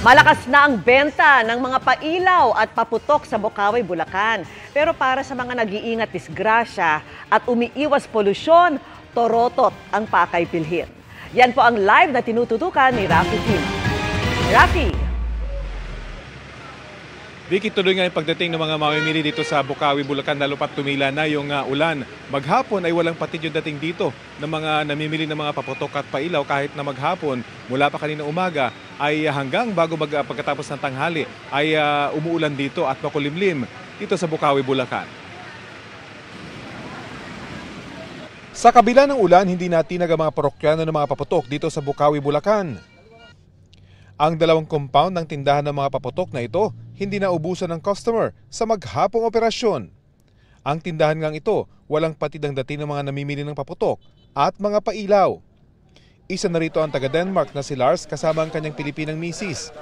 Malakas na ang benta ng mga pailaw at paputok sa Bocaue, Bulacan. Pero para sa mga nag-iingat disgrasya at umiiwas polusyon, torotot ang pakay bilhin. Yan po ang live na tinututukan ni Rafi Tim. Rafi! Vicky, tuloy nga yung pagdating ng mga mamimili dito sa Bocaue, Bulacan, lalo pat tumila na yung ulan. Maghapon ay walang patid yung dating dito ng mga namimili ng mga paputok at pailaw kahit na maghapon. Mula pa kanina umaga ay hanggang pagkatapos ng tanghali ay umuulan dito at makulimlim dito sa Bocaue, Bulacan. Sa kabila ng ulan, hindi natinag ang mga parokyano ng mga paputok dito sa Bocaue, Bulacan. Ang dalawang compound ng tindahan ng mga paputok na ito hindi na ubusan ng customer sa maghapong operasyon. Ang tindahan ngang ito, walang patid ang dating ng mga namimili ng paputok at mga pailaw. Isa na rito ang taga-Denmark na si Lars kasama ang kanyang Pilipinang misis.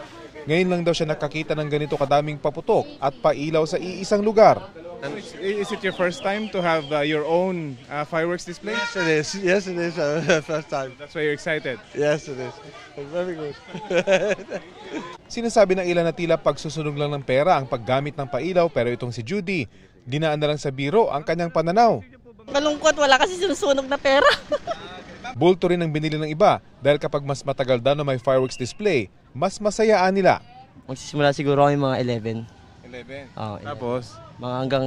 Ngayon lang daw siya nakakita ng ganito kadaming paputok at pailaw sa iisang lugar. Is it your first time to have your own fireworks display? Yes, it is. Yes, it is. First time. That's why you're excited. Yes, it is. Very good. Sinasabi ng ilan na tila pagsusunog lang ng pera ang paggamit ng pailaw, pero itong si Judy, dinaan na lang sa biro ang kanyang pananaw. Malungkot, wala kasi sinusunog na pera. Bulto rin ang binili ng iba dahil kapag mas matagal daw na may fireworks display, mas masayaan nila. Magsisimula siguro kami mga 11. 11? Oo, 11. Tapos? Mga hanggang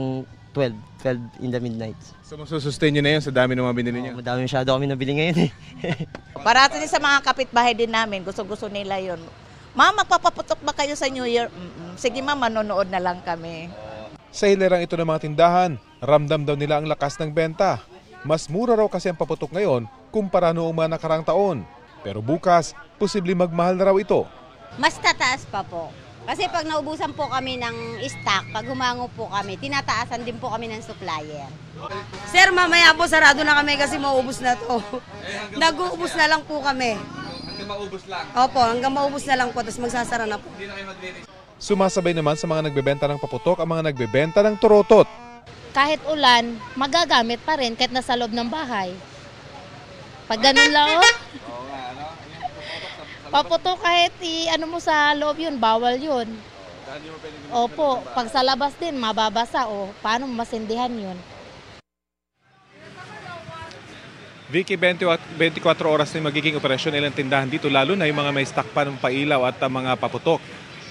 12 in the midnight. So masusustain nyo na yun sa dami ng mga binili nyo? Madami masyado kami nabili ngayon eh. Parato din sa mga kapitbahay din namin, gusto-gusto nila yon. Mama, magpapaputok ba kayo sa New Year? Sige mama, manonood na lang kami. Sa hilerang ito ng mga tindahan, ramdam daw nila ang lakas ng benta. Mas mura raw kasi ang paputok ngayon kumpara noong mga nakarang taon. Pero bukas, posibleng magmahal na raw ito. Mas tataas pa po. Kasi pag naubusan po kami ng stock, pag humango po kami, tinataasan din po kami ng supplier. Sir, mamaya po sarado na kami kasi mauubos na to. Nag-uubos na lang po kami. Hanggang maubos lang? Opo, hanggang maubos na lang po, tapos magsasara na po. Sumasabay naman sa mga nagbebenta ng paputok ang mga nagbebenta ng torotot. Kahit ulan, magagamit pa rin kahit nasa loob ng bahay. Pag ganun lang, paputok kahit ano mo sa loob yun, bawal yun. Opo, pag sa labas din, mababasa o paano masindihan yun. Vicky, 24 oras na magiging operasyon ilang tindahan dito, lalo na yung mga may stock pa ng pailaw at mga paputok.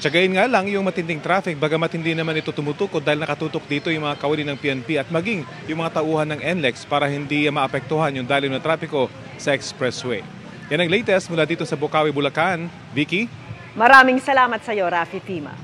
Tsagayin nga lang yung matinding traffic, bagamat hindi naman ito tumutukod dahil nakatutok dito yung mga kawali ng PNP at maging yung mga tauhan ng NLEX para hindi maapektuhan yung daloy ng trapiko sa expressway. Yan ang latest mula dito sa Bocaue, Bulacan. Vicky? Maraming salamat sa iyo, Rafi Tima.